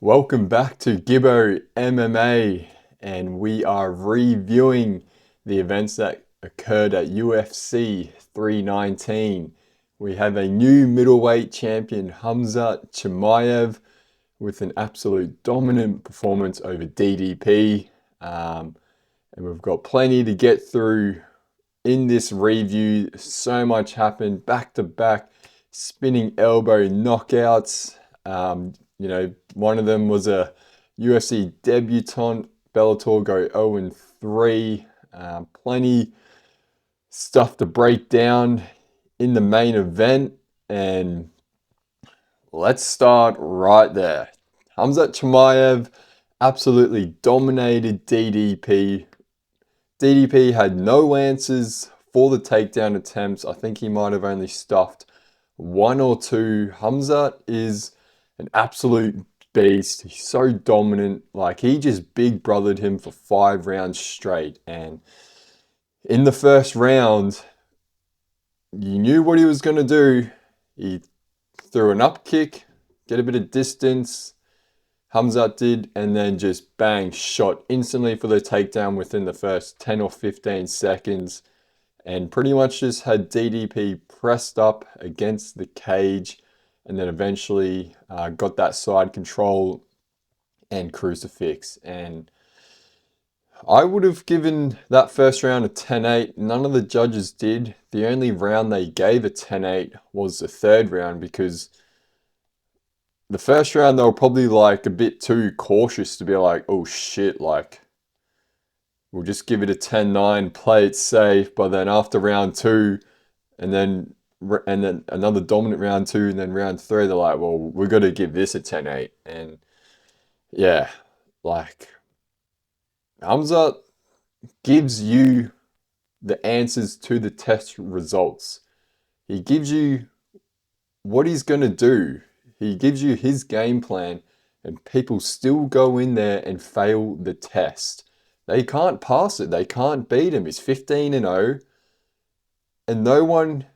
Welcome back to Gibbo MMA, and we are reviewing the events that occurred at UFC 319. We have a new middleweight champion, Khamzat Chimaev, with an absolute dominant performance over DDP. And we've got plenty to get through in this review. So much happened, back-to-back spinning elbow knockouts. One of them was a UFC debutant. Bellator go 0-3. Plenty stuff to break down in the main event, and let's start right there. Khamzat Chimaev absolutely dominated DDP. DDP had no answers for the takedown attempts. I think he might have only stuffed one or two. Khamzat is an absolute beast. He's so dominant. Like, he just big brothered him for 5 rounds straight. And in the first round, you knew what he was going to do. He threw an up kick, get a bit of distance. Khamzat did, and then just bang, shot instantly for the takedown within the first 10 or 15 seconds. And pretty much just had DDP pressed up against the cage, and then eventually got that side control and crucifix. And I would have given that first round a 10-8. None of the judges did. The only round they gave a 10-8 was the third round, because the first round they were probably like a bit too cautious to be like, oh shit, like, we'll just give it a 10-9, play it safe. But then after round 2, and then another dominant round 2, and then round 3, they're like, well, we've got to give this a 10-8. And yeah, like, Khamzat gives you the answers to the test results. He gives you what he's going to do. He gives you his game plan, and people still go in there and fail the test. They can't pass it. They can't beat him. He's 15-0, and no one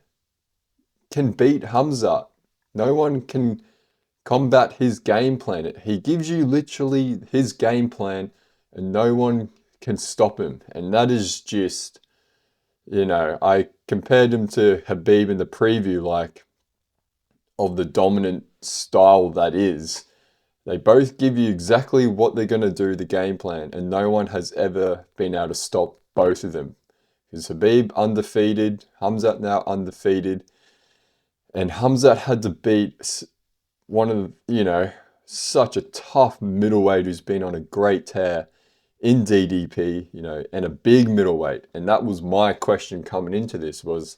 can beat Khamzat. No one can combat his game plan. He gives you literally his game plan, and no one can stop him. And that is just, I compared him to Khabib in the preview, like, of the dominant style that is. They both give you exactly what they're going to do, the game plan, and no one has ever been able to stop both of them. Because Khabib undefeated, Khamzat now undefeated, and Khamzat had to beat one of, such a tough middleweight who's been on a great tear in DDP, and a big middleweight. And that was my question coming into this, was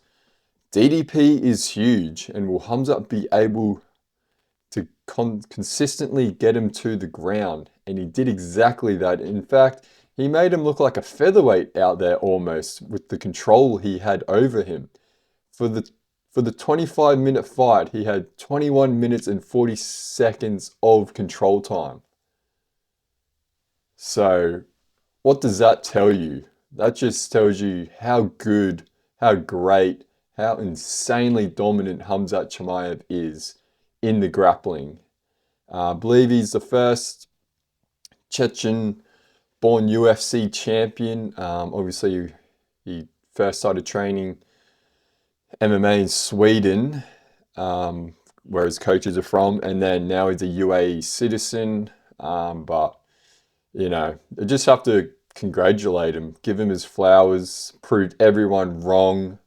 DDP is huge, and will Khamzat be able to consistently get him to the ground? And he did exactly that. In fact, he made him look like a featherweight out there almost, with the control he had over him. For the 25-minute fight, he had 21 minutes and 40 seconds of control time. So what does that tell you? That just tells you how good, how great, how insanely dominant Khamzat Chimaev is in the grappling. I believe he's the first Chechen-born UFC champion. Obviously, he first started training MMA in Sweden, where his coaches are from, and then now he's a UAE citizen. But, I just have to congratulate him, give him his flowers, proved everyone wrong.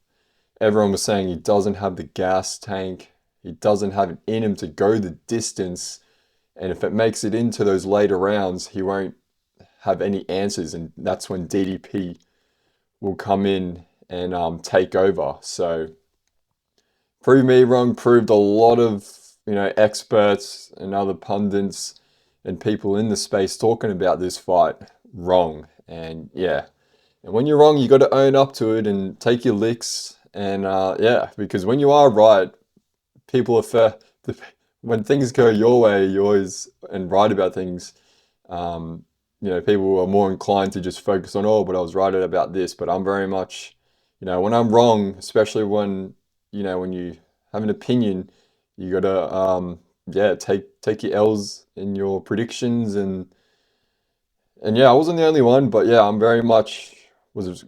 Everyone was saying he doesn't have the gas tank. He doesn't have it in him to go the distance. And if it makes it into those later rounds, he won't have any answers. And that's when DDP will come in and take over. So, proved me wrong, proved a lot of, experts and other pundits and people in the space talking about this fight wrong. And yeah, and when you're wrong, you got to own up to it and take your licks. And because when you are right, people are fair. When things go your way, you always, and right about things, people are more inclined to just focus on, oh, but I was right about this. But I'm very much, when I'm wrong, especially when you have an opinion, you got to yeah, take your L's in your predictions, and yeah, I wasn't the only one, but yeah, I'm very much was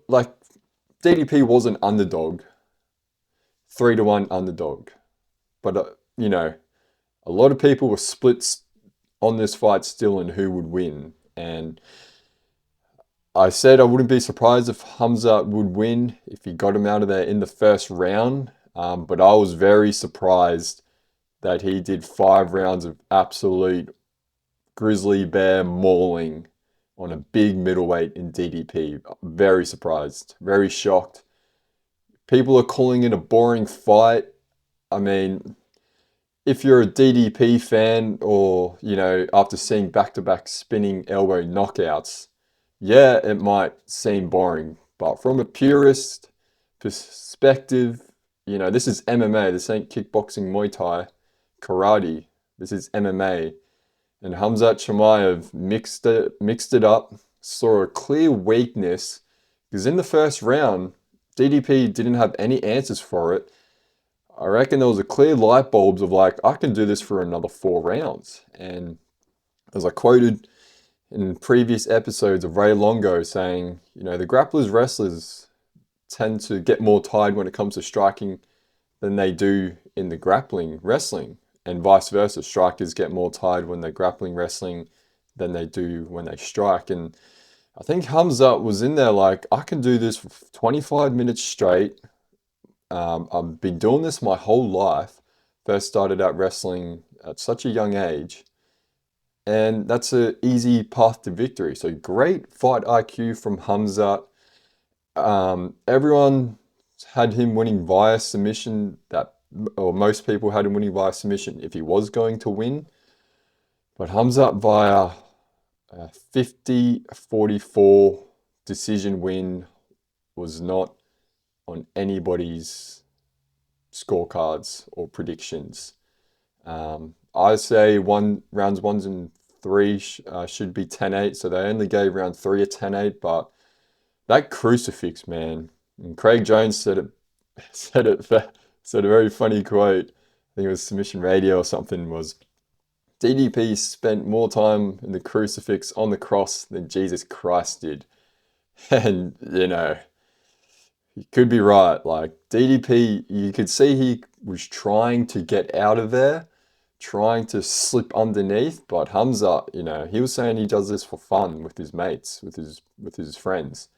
like DDP was an underdog, 3-1 underdog, but you know, a lot of people were split on this fight still and who would win, and I said I wouldn't be surprised if Khamzat would win if he got him out of there in the first round, but I was very surprised that he did 5 rounds of absolute grizzly bear mauling on a big middleweight in DDP. Very surprised, very shocked. People are calling it a boring fight. I mean, if you're a DDP fan or, after seeing back-to-back spinning elbow knockouts, yeah, it might seem boring. But from a purist perspective, this is MMA. This ain't kickboxing, Muay Thai, karate. This is MMA. And Khamzat Chimaev mixed it up, saw a clear weakness, because in the first round, DDP didn't have any answers for it. I reckon there was a clear light bulbs of like, I can do this for another 4 rounds. And as I quoted in previous episodes of Ray Longo saying, the grapplers, wrestlers tend to get more tired when it comes to striking than they do in the grappling wrestling, and vice versa. Strikers get more tired when they're grappling wrestling than they do when they strike. And I think Khamzat was in there like, I can do this for 25 minutes straight. I've been doing this my whole life. First started out wrestling at such a young age. And that's an easy path to victory. So great fight IQ from Khamzat. Everyone had him winning via submission, or most people had him winning via submission if he was going to win. But Khamzat via a 50-44 decision win was not on anybody's scorecards or predictions. I say rounds 1 and 3 should be 10-8, so they only gave round 3 a 10-8, but that crucifix, man. And Craig Jones said a very funny quote. I think it was Submission Radio or something. Was DDP spent more time in the crucifix on the cross than Jesus Christ did, and he could be right. Like DDP, you could see he was trying to get out of there, trying to slip underneath. But Khamzat, he was saying he does this for fun with his mates, with his friends,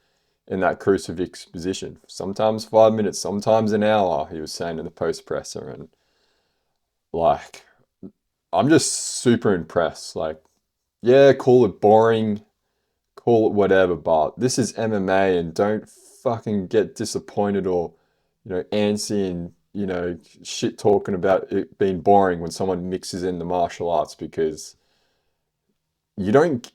in that crucifix position. Sometimes 5 minutes, sometimes an hour, he was saying in the post presser. And like, I'm just super impressed. Like, yeah, call it boring, call it whatever, but this is MMA, and don't fucking get disappointed or, antsy and, shit talking about it being boring when someone mixes in the martial arts, because you don't,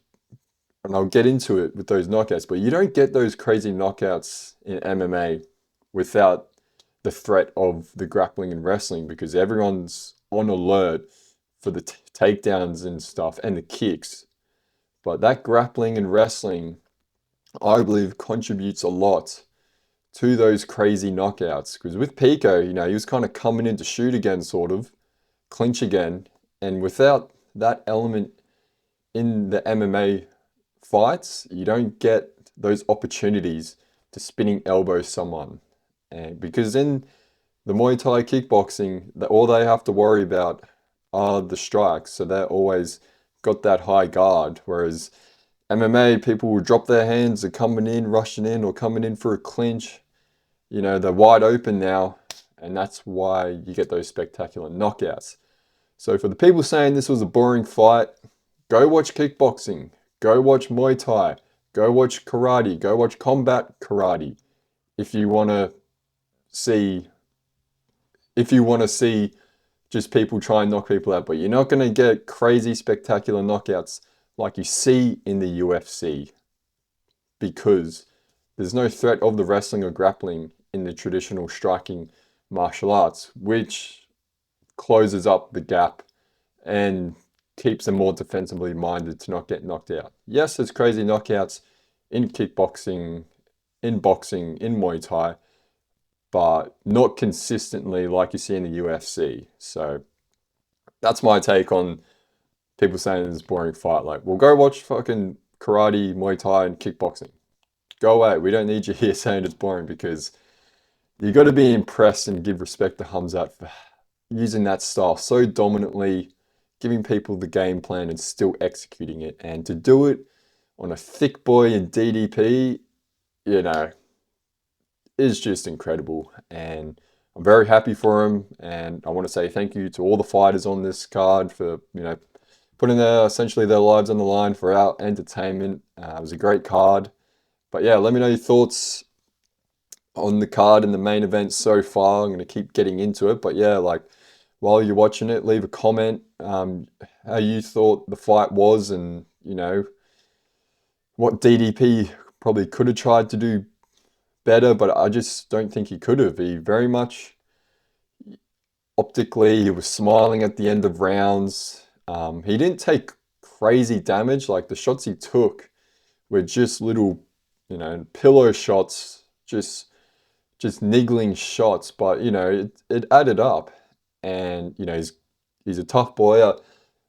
and I'll get into it with those knockouts, but you don't get those crazy knockouts in MMA without the threat of the grappling and wrestling, because everyone's on alert for the takedowns and stuff and the kicks. But that grappling and wrestling, I believe, contributes a lot to those crazy knockouts. Because with Pico, he was kind of coming in to shoot again, sort of, clinch again. And without that element in the MMA fights, you don't get those opportunities to spinning elbow someone. And because in the Muay Thai kickboxing, all they have to worry about are the strikes. So they're always got that high guard. Whereas MMA, people will drop their hands, they're coming in, rushing in, or coming in for a clinch. They're wide open now, and that's why you get those spectacular knockouts. So for the people saying this was a boring fight, go watch kickboxing, go watch Muay Thai, go watch karate, go watch combat karate. If you want to see just people try and knock people out, but you're not going to get crazy spectacular knockouts like you see in the UFC, because there's no threat of the wrestling or grappling in the traditional striking martial arts, which closes up the gap and keeps them more defensively minded to not get knocked out. Yes, there's crazy knockouts in kickboxing, in boxing, in Muay Thai, but not consistently like you see in the UFC. So that's my take on people saying it's a boring fight. Like, well, go watch fucking karate, Muay Thai, and kickboxing. Go away. We don't need you here saying it's boring because you got to be impressed and give respect to Khamzat for using that style so dominantly, giving people the game plan and still executing it. And to do it on a thick boy in DDP, you know, is just incredible. And I'm very happy for him. And I want to say thank you to all the fighters on this card for, putting essentially their lives on the line for our entertainment. It was a great card. But yeah, let me know your thoughts on the card and the main event so far. I'm going to keep getting into it. But yeah, like while you're watching it, leave a comment how you thought the fight was and, what DDP probably could have tried to do better, but I just don't think he could have. He very much optically, he was smiling at the end of rounds. He didn't take crazy damage. Like the shots he took were just little, pillow shots, just niggling shots, but it added up. And he's a tough boy.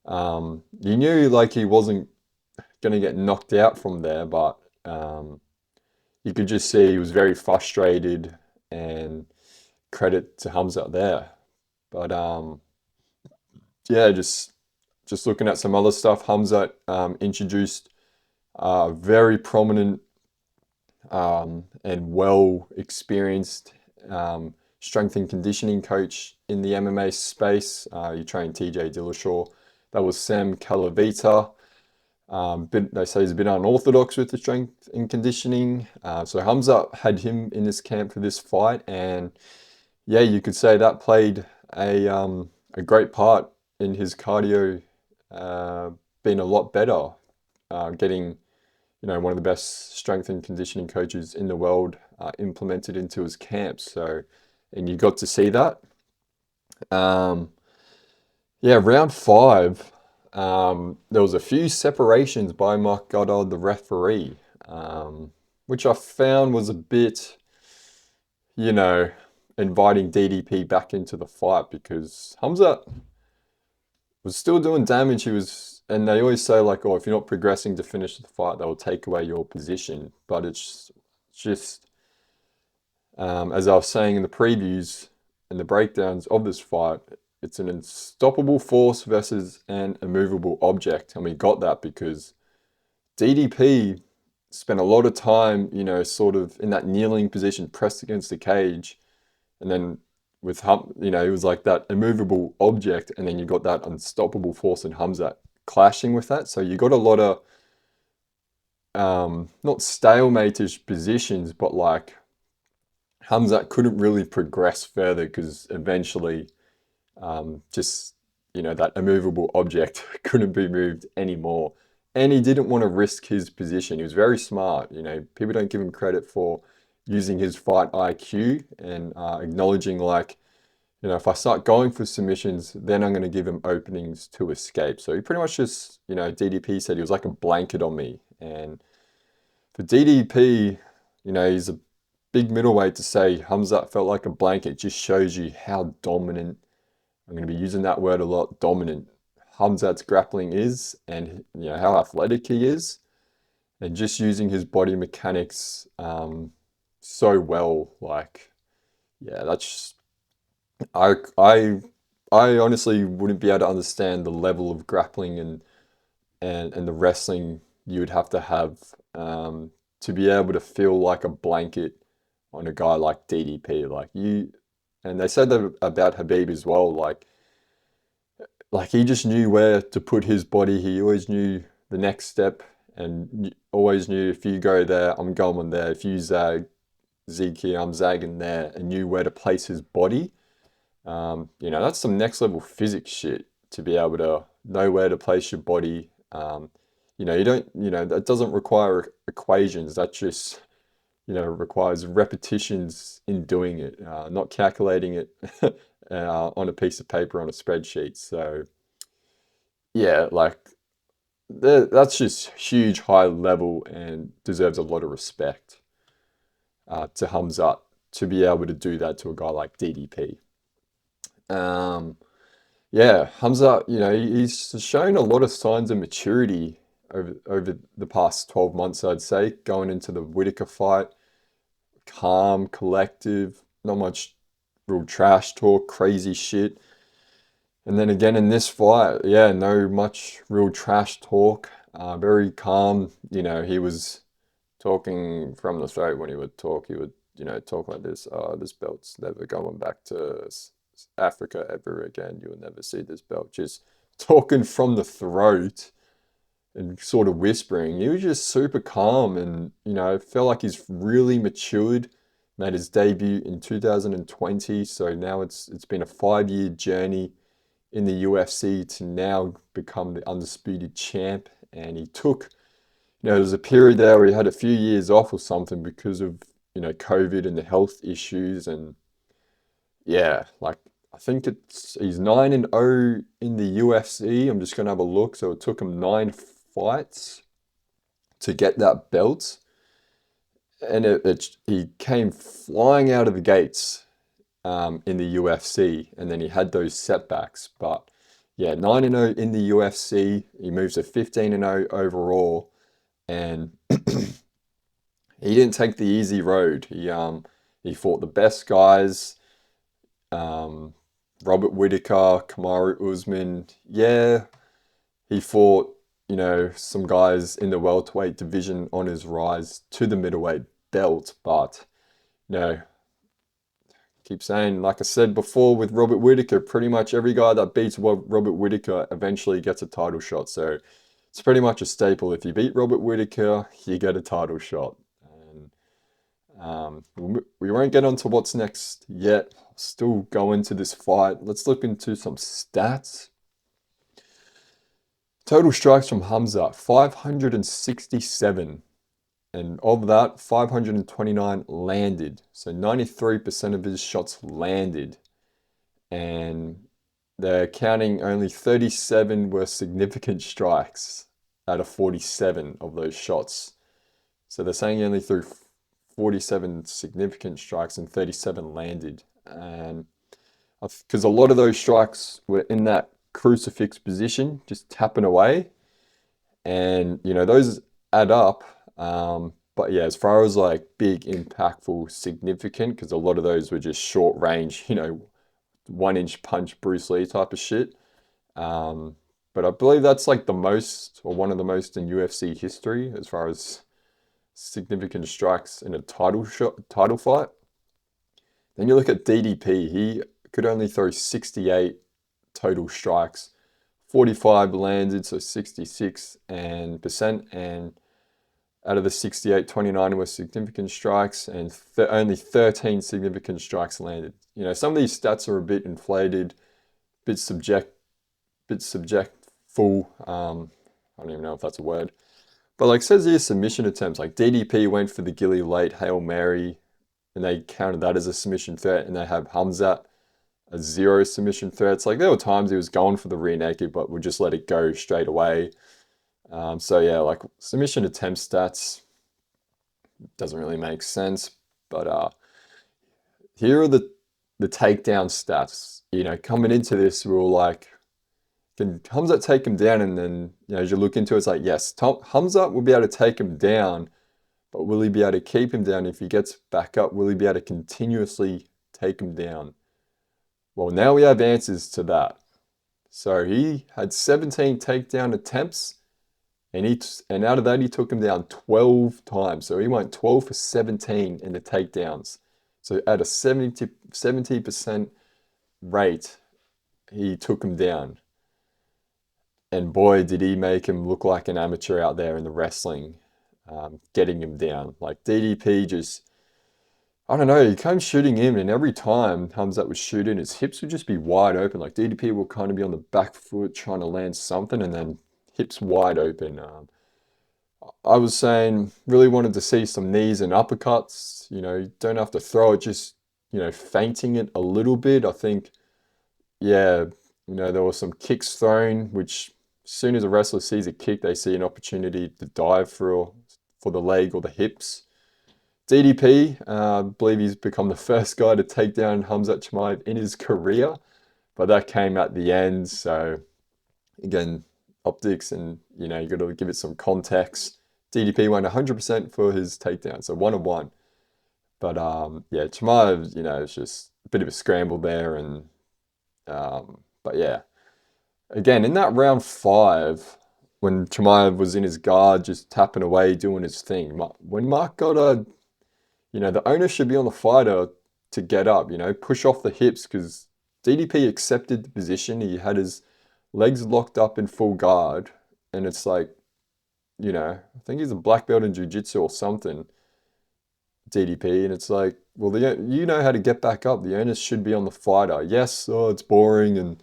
You knew like he wasn't gonna get knocked out from there, but you could just see he was very frustrated, and credit to Khamzat there. But yeah, just looking at some other stuff, Khamzat introduced a very prominent and well experienced strength and conditioning coach in the MMA space. He trained TJ Dillashaw. That was Sam Calavita. They say he's a bit unorthodox with the strength and conditioning. So Khamzat had him in this camp for this fight, and yeah, you could say that played a great part in his cardio being a lot better, getting one of the best strength and conditioning coaches in the world implemented into his camp. So, and you got to see that. Yeah, round 5. There was a few separations by Mark Goddard, the referee, which I found was a bit, inviting DDP back into the fight because Khamzat was still doing damage. And they always say like, oh, if you're not progressing to finish the fight, they will take away your position. But it's just, as I was saying in the previews and the breakdowns of this fight, it's an unstoppable force versus an immovable object. And we got that because DDP spent a lot of time, sort of in that kneeling position, pressed against the cage. And then with it was like that immovable object. And then you got that unstoppable force in Khamzat clashing with that. So you got a lot of, not stalemate-ish positions, but like Khamzat couldn't really progress further because eventually that immovable object couldn't be moved anymore. And he didn't want to risk his position. He was very smart. People don't give him credit for using his fight IQ and acknowledging like, if I start going for submissions, then I'm going to give him openings to escape. So he pretty much just, DDP said he was like a blanket on me. And for DDP, he's a big middleweight, to say Khamzat felt like a blanket just shows you how dominant, I'm going to be using that word a lot, dominant Khamzat's grappling is, and how athletic he is, and just using his body mechanics so well. Like, yeah, that's I honestly wouldn't be able to understand the level of grappling and the wrestling you would have to be able to feel like a blanket on a guy like DDP. And they said that about Habib as well. Like he just knew where to put his body. He always knew the next step, and always knew if you go there, I'm going there. If you zig here, I'm zagging there, and knew where to place his body. That's some next level physics shit, to be able to know where to place your body. That doesn't require equations. That just, requires repetitions in doing it, not calculating it on a piece of paper on a spreadsheet. So yeah, like that's just huge, high level, and deserves a lot of respect to Khamzat to be able to do that to a guy like DDP. Yeah, Khamzat, he's shown a lot of signs of maturity over the past 12 months, I'd say, going into the Whitaker fight. Calm, collective, not much real trash talk, crazy shit. And then again in this fight, yeah, no much real trash talk. Very calm. He was talking from the throat when he would talk. He would, talk like this. This belt's never going back to Africa ever again. You will never see this belt. Just talking from the throat and sort of whispering. He was just super calm and, I felt like he's really matured. Made his debut in 2020, so now it's been a 5-year journey in the UFC to now become the undisputed champ. And he took, there was a period there where he had a few years off or something because of, COVID and the health issues. And yeah, like I think he's 9-0 in the UFC. I'm just gonna have a look. So it took him 9 fights to get that belt. And he came flying out of the gates in the UFC, and then he had those setbacks. But yeah, 9-0 in the UFC. He moves to 15-0 overall, and he didn't take the easy road. He fought the best guys, um, Robert Whitaker, Kamaru Usman. Yeah, he fought some guys in the welterweight division on his rise to the middleweight belt, but no, keep saying, like I said before with Robert Whitaker, pretty much every guy that beats Robert Whitaker eventually gets a title shot. So it's pretty much a staple. If you beat Robert Whitaker, you get a title shot. And we won't get onto what's next yet. Still go into this fight. Let's look into some stats. Total strikes from Khamzat, 567. And of that, 529 landed. So 93% of his shots landed. And they're counting only 37 were significant strikes out of 47 of those shots. So they're saying he only threw 47 significant strikes and 37 landed. And because a lot of those strikes were in that crucifix position, just tapping away. And, those add up. But yeah, as far as like big, impactful, significant, because a lot of those were just short range, 1-inch punch Bruce Lee type of shit. But I believe that's like the most, or one of the most in UFC history as far as significant strikes in a title fight. Then you look at DDP, he could only throw 68 total strikes, 45 landed, so 66% and out of the 68, 29 were significant strikes, and only 13 significant strikes landed. Some of these stats are a bit inflated, bit subjectful. I don't even know if that's a word. But like it says here, submission attempts. Like DDP went for the Gilly late Hail Mary, and they counted that as a submission threat, and they have Khamzat a 0 submission threats. Like there were times he was going for the rear naked, but would just let it go straight away. So yeah, like submission attempt stats doesn't really make sense. But here are the takedown stats. Coming into this, we were like, can Khamzat take him down? And then as you look into it, it's like, yes, Khamzat will be able to take him down, but will he be able to keep him down? If he gets back up, will he be able to continuously take him down? Well, now we have answers to that. So he had 17 takedown attempts, and out of that, he took him down 12 times. So he went 12 for 17 in the takedowns. So at a 70% rate, he took him down. And boy, did he make him look like an amateur out there in the wrestling, getting him down. Like DDP just, I don't know, he came shooting him, and every time Khamzat was shooting, his hips would just be wide open. Like DDP will kind of be on the back foot trying to land something, and then hips wide open. I was saying, really wanted to see some knees and uppercuts. You don't have to throw it, just, feinting it a little bit. I think, yeah, there were some kicks thrown, which as soon as a wrestler sees a kick, they see an opportunity to dive for the leg or the hips. DDP, I believe he's become the first guy to take down Khamzat Chimaev in his career. but that came at the end. So again, optics, and you got to give it some context. DDP went 100% for his takedown, so 1-1. But yeah, Chimaev, it's just a bit of a scramble there, and but yeah, again in that round 5, when Chimaev was in his guard, just tapping away, doing his thing. When Mark Goddard, the onus should be on the fighter to get up, push off the hips, because DDP accepted the position. He had his legs locked up in full guard, and it's like, I think he's a black belt in jiu-jitsu or something, DDP, and it's like, well, you know how to get back up. The onus should be on the fighter. Yes, it's boring and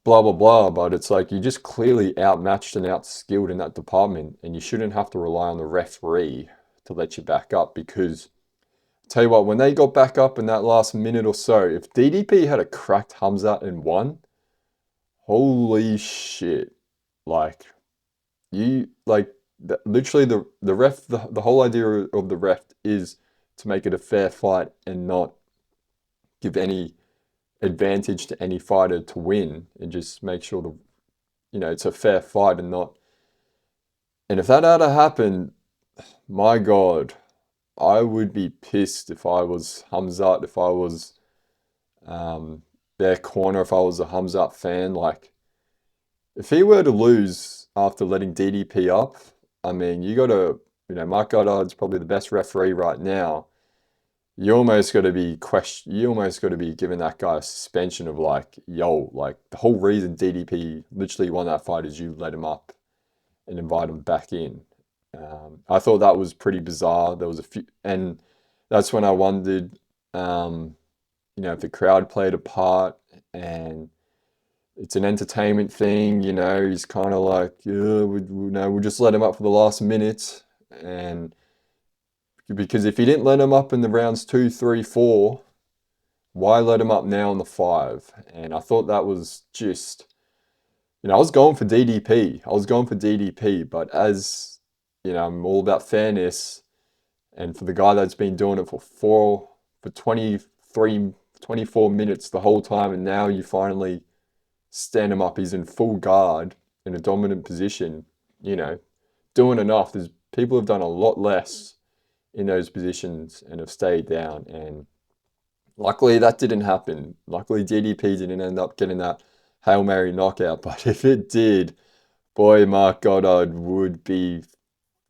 blah, blah, blah, but it's like you just clearly outmatched and outskilled in that department, and you shouldn't have to rely on the referee to let you back up, because tell you what, when they got back up in that last minute or so, if DDP had a cracked Khamzat and won, holy shit. Like, literally the ref, the whole idea of the ref is to make it a fair fight and not give any advantage to any fighter to win, and just make sure it's a fair fight and not. And if that had to happen, my God, I would be pissed if I was Khamzat, if I was their corner, if I was a Khamzat fan. Like, if he were to lose after letting DDP up, I mean, you got to, Mark Goddard's probably the best referee right now. You almost got to be giving that guy a suspension of like, yo, like the whole reason DDP literally won that fight is you let him up and invite him back in. I thought that was pretty bizarre. There was a few, and that's when I wondered, if the crowd played a part, and it's an entertainment thing. He's kind of like, yeah, we'll just let him up for the last minute, and because if he didn't let him up in the rounds 2, 3, 4, why let him up now in the 5? And I thought that was just, I was going for DDP. But as, I'm all about fairness. And for the guy that's been doing it for 23, 24 minutes the whole time, and now you finally stand him up, he's in full guard in a dominant position, doing enough. People have done a lot less in those positions and have stayed down, and luckily that didn't happen. Luckily DDP didn't end up getting that Hail Mary knockout, but if it did, boy, Mark Goddard would be,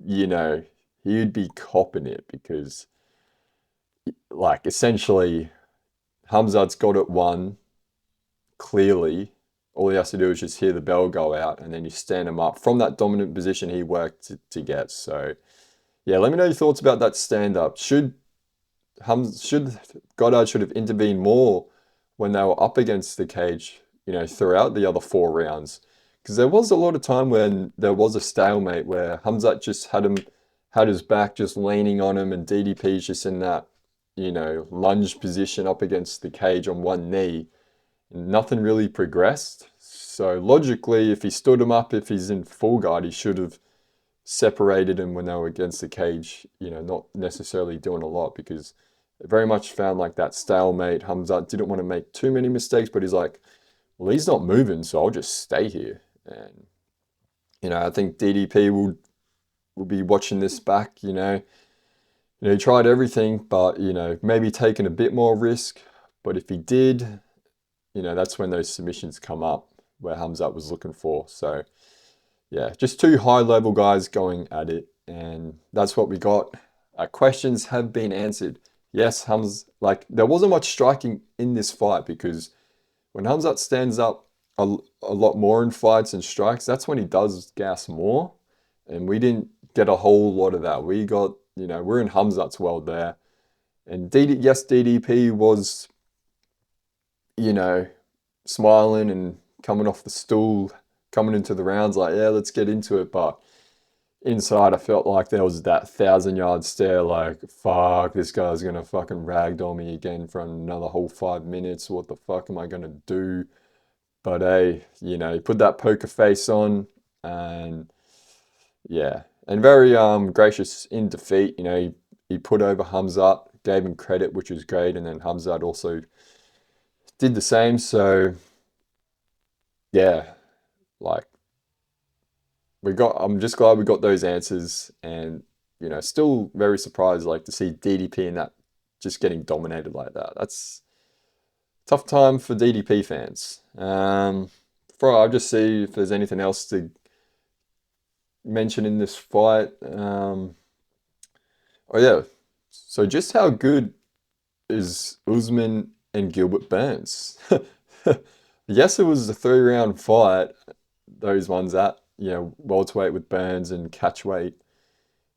he'd be copping it, because like essentially Khamzat's got it won clearly. All he has to do is just hear the bell go out, and then you stand him up from that dominant position he worked to get. So yeah, let me know your thoughts about that stand-up. Goddard should have intervened more when they were up against the cage, throughout the other 4 rounds. Because there was a lot of time when there was a stalemate where Khamzat just had his back, just leaning on him, and DDP's just in that, lunge position up against the cage on one knee. And nothing really progressed. So logically, if he stood him up, if he's in full guard, he should have separated him when they were against the cage, not necessarily doing a lot, because it very much found like that stalemate. Khamzat didn't want to make too many mistakes, but he's like, well, he's not moving, so I'll just stay here. And, I think DDP will be watching this back, he tried everything, but, maybe taking a bit more risk. But if he did, that's when those submissions come up where Khamzat was looking for. So yeah, just 2 high-level guys going at it, and that's what we got. Questions have been answered. Yes, there wasn't much striking in this fight, because when Khamzat stands up a lot more in fights and strikes, that's when he does gas more, and we didn't get a whole lot of that. We got, we're in Khamzat's world there, and DDP was, smiling and coming off the stool, coming into the rounds like, yeah, let's get into it. But inside, I felt like there was that 1,000-yard stare, like, fuck, this guy's gonna fucking ragdoll me again for another whole 5 minutes. What the fuck am I gonna do? But hey, he put that poker face on, and yeah, and very gracious in defeat. He put over Khamzat, gave him credit, which was great, and then Khamzat also did the same. So yeah, like I'm just glad we got those answers, and still very surprised like to see DDP in that just getting dominated like that. That's tough time for DDP fans. Before I'll just see if there's anything else to mention in this fight. Oh yeah, so just how good is Usman and Gilbert Burns? Yes, it was a 3-round fight. Those ones at welterweight with Burns and catchweight,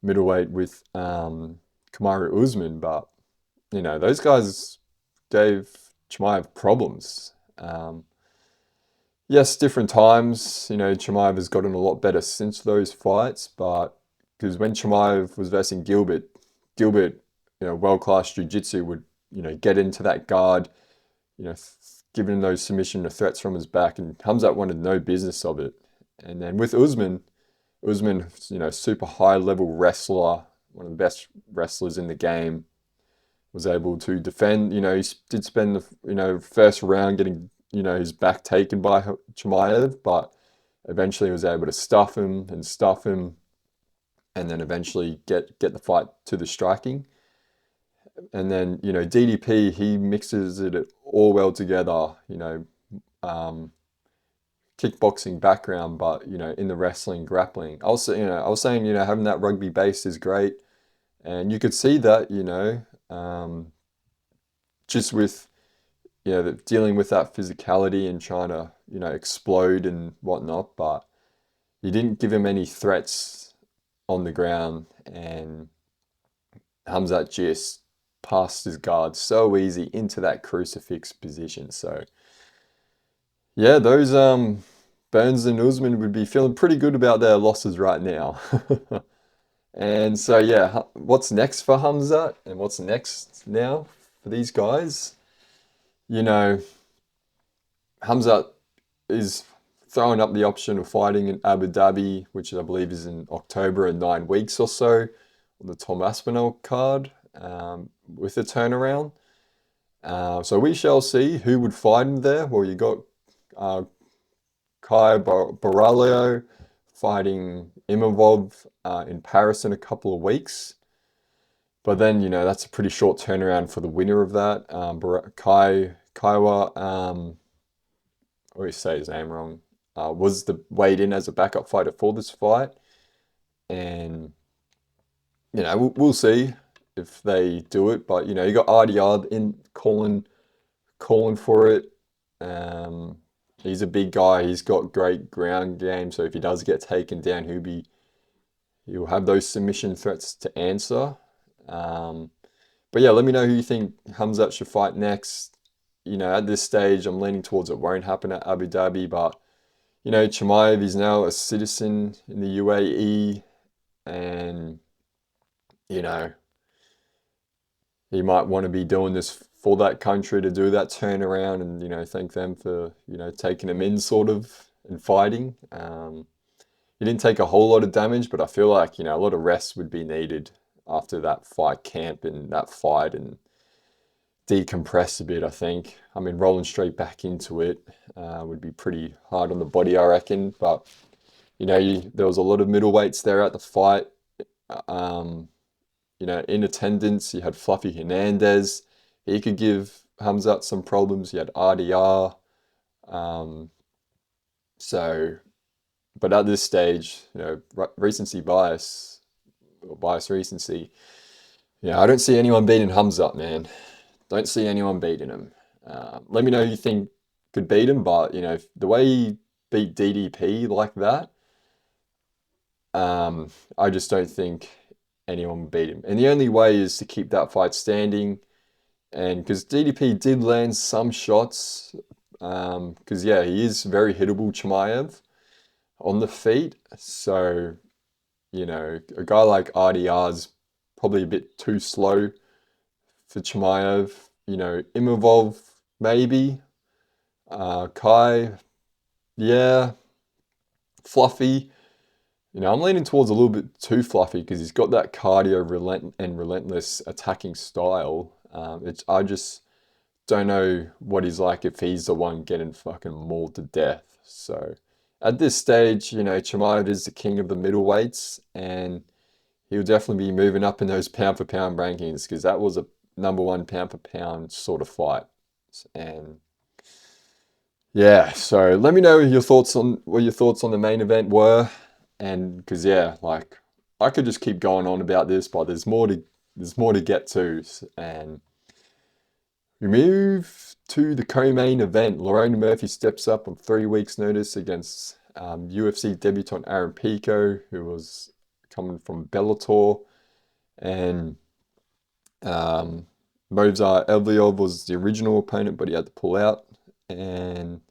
middleweight with Kamaru Usman, but those guys gave Chimaev problems. Yes, different times. Chimaev has gotten a lot better since those fights, but because when Chimaev was versing Gilbert, world-class jiu-jitsu would, get into that guard, giving him those submission threats from his back, and Khamzat wanted no business of it. And then with Usman, super high-level wrestler, one of the best wrestlers in the game, was able to defend. He did spend the first round getting his back taken by Chimaev, but eventually was able to stuff him, and then eventually get the fight to the striking. And then DDP, he mixes it all well together. Kickboxing background, but in the wrestling, grappling. Also, I was saying having that rugby base is great, and you could see that just with dealing with that physicality and trying to explode and whatnot, but you didn't give him any threats on the ground, and Khamzat just passed his guard so easy into that crucifix position. So yeah, those Burns and Usman would be feeling pretty good about their losses right now. And so yeah, what's next for Khamzat and what's next now for these guys? Khamzat is throwing up the option of fighting in Abu Dhabi, which I believe is in October, in 9 weeks or so, on the Tom Aspinall card, with a turnaround. So we shall see who would fight him there. Well, you got Kai Baralho fighting Imavov in Paris in a couple of weeks. But then, that's a pretty short turnaround for the winner of that. Kaiwa, I always say his name wrong, was weighed in as a backup fighter for this fight. And, we'll see if they do it. But, you got RDR in calling for it. He's a big guy. He's got great ground game. So if he does get taken down, he'll have those submission threats to answer. But yeah, let me know who you think Khamzat should fight next. At this stage, I'm leaning towards it won't happen at Abu Dhabi, but Chimaev is now a citizen in the UAE, and he might want to be doing this for that country to do that turnaround, and thank them for taking him in sort of and fighting. He didn't take a whole lot of damage, but I feel like a lot of rest would be needed after that fight camp and that fight, and decompress a bit. I think rolling straight back into it would be pretty hard on the body, I reckon. But there was a lot of middleweights there at the fight. In attendance, you had Fluffy Hernandez. He could give Khamzat some problems. You had RDR. But at this stage, recency bias, or bias recency, I don't see anyone beating Khamzat, man. Don't see anyone beating him. Let me know who you think could beat him, but the way he beat DDP like that, I just don't think anyone would beat him. And the only way is to keep that fight standing, and because DDP did land some shots, because he is very hittable, Chimaev, on the feet. So a guy like RDR's probably a bit too slow for Chimaev. Imavov, maybe. Kai, yeah. Fluffy. I'm leaning towards a little bit too fluffy because he's got that cardio and relentless attacking style. I just don't know what he's like if he's the one getting fucking mauled to death. So at this stage, you know, Chimaev is the king of the middleweights, and he'll definitely be moving up in those pound for pound rankings because that was a number one pound for pound sort of fight. And yeah, so let me know your thoughts on what your thoughts on the main event were, and because yeah, like I could just keep going on about this, but there's more to get to, and we move to the co-main event. Lorraine Murphy steps up on 3 weeks' notice against UFC debutant Aaron Pico, who was coming from Bellator, and um, Movsar Evliov was the original opponent, but he had to pull out. And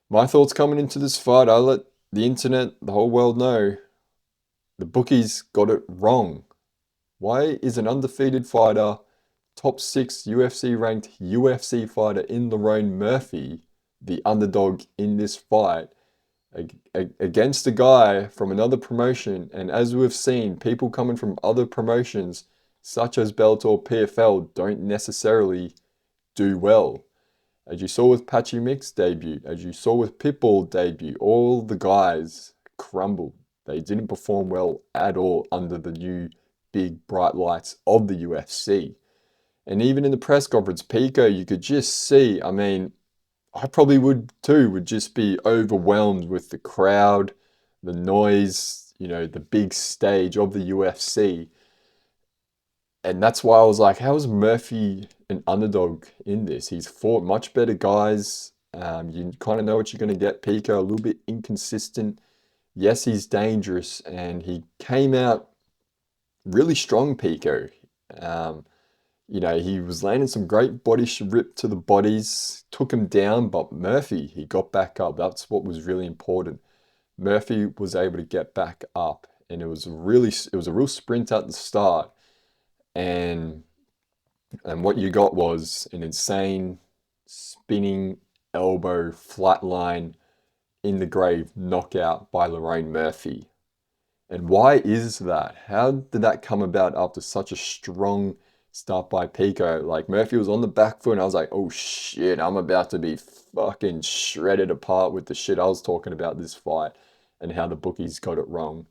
my thoughts coming into this fight, I let the internet, the whole world know, the bookies got it wrong. Why is an undefeated fighter, top 6 UFC ranked UFC fighter in Lorraine Murphy, the underdog in this fight against a guy from another promotion? And as we've seen, people coming from other promotions such as Bellator, PFL don't necessarily do well. As you saw with Patchy Mix debut, as you saw with Pitbull debut, all the guys crumbled. They didn't perform well at all under the new big bright lights of the UFC. And even in the press conference, Pico, you could just see, I mean, I probably would too, would just be overwhelmed with the crowd, the noise, you know, the big stage of the UFC. And that's why I was like, how is Murphy an underdog in this? He's fought much better guys. You kind of know what you're going to get. Pico, a little bit inconsistent. Yes, he's dangerous. And he came out really strong, Pico. Um, you know, he was landing some great body rip to the bodies, took him down, but Murphy, he got back up. That's what was really important. Murphy was able to get back up, and it was a real sprint at the start. And what you got was an insane spinning elbow flatline in the grave knockout by Lorraine Murphy. And why is that? How did that come about after such a strong start by Pico? Like Murphy was on the back foot and I was like, oh shit, I'm about to be fucking shredded apart with the shit I was talking about this fight and how the bookies got it wrong.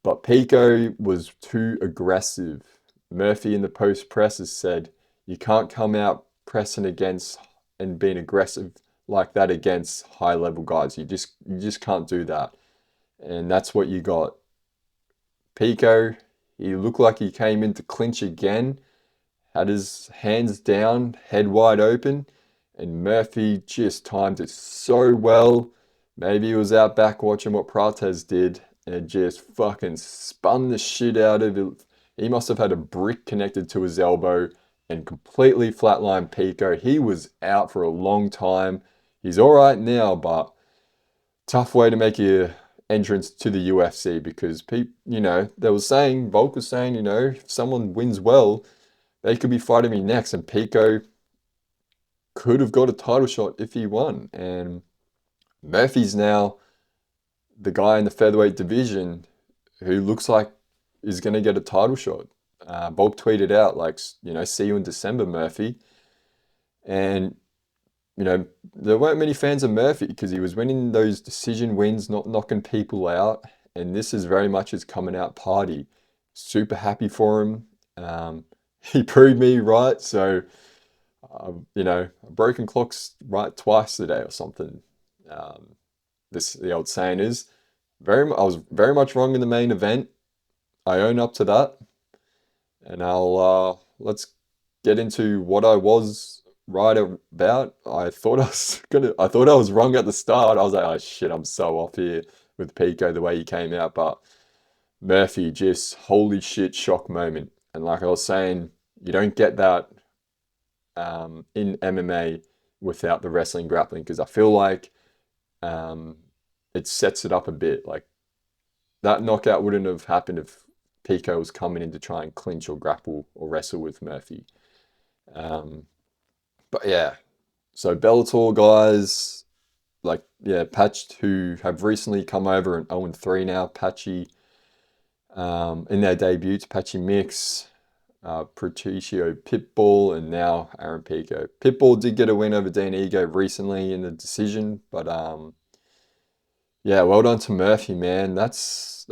But Pico was too aggressive. Murphy in the post presses said, you can't come out pressing against and being aggressive like that against high level guys. You just can't do that. And that's what you got. Pico, he looked like he came in to clinch again, had his hands down, head wide open, and Murphy just timed it so well. Maybe he was out back watching what Prates did and just fucking spun the shit out of it. He must have had a brick connected to his elbow and completely flatlined Pico. He was out for a long time. He's all right now, but tough way to make your entrance to the UFC because you know, Volk was saying, you know, if someone wins well, they could be fighting me next, and Pico could have got a title shot if he won. And Murphy's now the guy in the featherweight division who looks like is going to get a title shot. Volk tweeted out like, you know, see you in December, Murphy. And you know, there weren't many fans of Murphy because he was winning those decision wins, not knocking people out. And this is very much his coming out party. Super happy for him. He proved me right. So, you know, a broken clock's right twice today or something. The old saying is, I was very much wrong in the main event. I own up to that. And let's get into what I was right about. I thought I was wrong at the start. I was like, oh shit, I'm so off here with Pico the way he came out. But Murphy, just holy shit shock moment. And like I was saying, you don't get that in MMA without the wrestling grappling because I feel like it sets it up a bit. Like that knockout wouldn't have happened if Pico was coming in to try and clinch or grapple or wrestle with Murphy. But yeah, so Bellator guys, like, yeah, Patch, who have recently come over and 0-3 now, Patchy, in their debuts, Patchy Mix, Patricio Pitbull, and now Aaron Pico. Pitbull did get a win over Dan Ego recently in the decision, but yeah, well done to Murphy, man. That's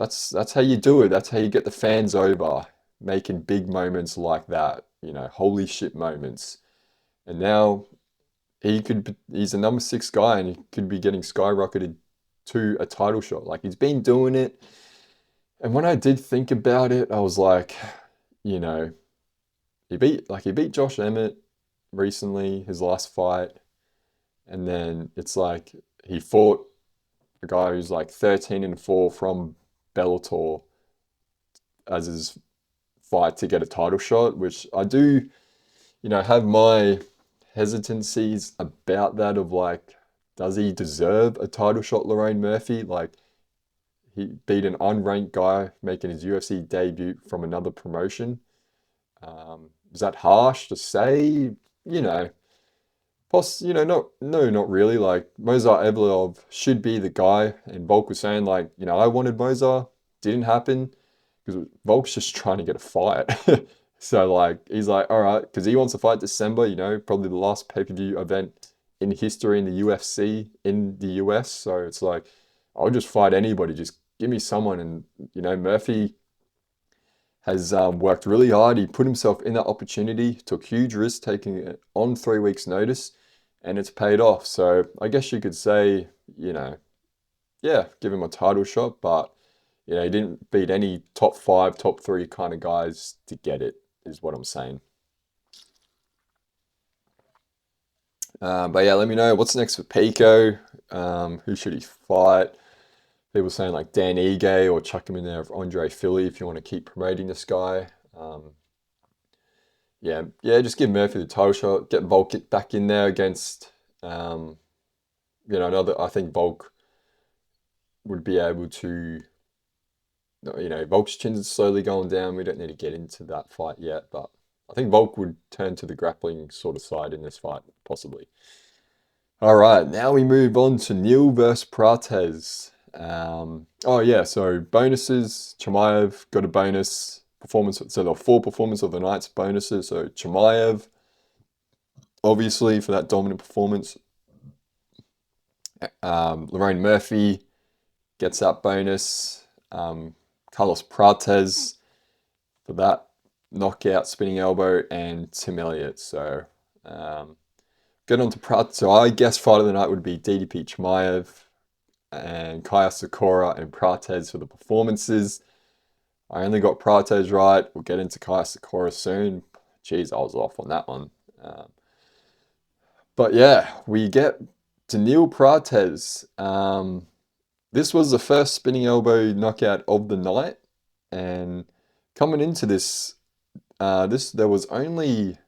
how you do it. That's how you get the fans over, making big moments like that. Holy shit moments. And now he's a number 6 guy, and he could be getting skyrocketed to a title shot. Like, he's been doing it. And when I did think about it, I was like, you know, he beat Josh Emmett recently, his last fight, and then it's like he fought a guy who's like 13-4 from Bellator as his fight to get a title shot, which I do, have my hesitancies about that of like, does he deserve a title shot, Lorraine Murphy? Like, he beat an unranked guy making his UFC debut from another promotion. Is that harsh to say? You know, not really. Like, Mozart Evloev should be the guy, and Volk was saying like, I wanted Mozart, didn't happen because Volk's just trying to get a fight. So like, he's like, all right, because he wants to fight December. Probably the last pay-per-view event in history in the UFC in the US. So it's like, I'll just fight anybody. Just give me someone. And Murphy has worked really hard. He put himself in that opportunity, took huge risks taking it on 3 weeks' notice, and it's paid off. So I guess you could say, yeah, give him a title shot, but he didn't beat any top 5, top 3 kind of guys to get it, is what I'm saying. But yeah, let me know what's next for Pico. Who should he fight? People saying like Dan Ige, or chuck him in there of Andre Philly if you want to keep promoting this guy. Yeah, just give Murphy the title shot. Get Volk back in there against, another. I think Volk would be able to. Volk's chin's slowly going down. We don't need to get into that fight yet, but I think Volk would turn to the grappling sort of side in this fight, possibly. All right, now we move on to Neil versus Prates. Oh yeah, so bonuses. Chimaev got a bonus performance. So the 4 performance of the night's bonuses. So Chimaev, obviously, for that dominant performance. Lorraine Murphy gets that bonus. Carlos Prates for that knockout spinning elbow, and Tim Elliott. So get on to Prates. So I guess fight of the night would be DDP Chimaev and Kaya Sakura and Prates for the performances. I only got Prates right. We'll get into Kaya Sakura soon. Jeez, I was off on that one. But yeah, we get Daniil Prates. This was the first spinning elbow knockout of the night, and coming into this, there was only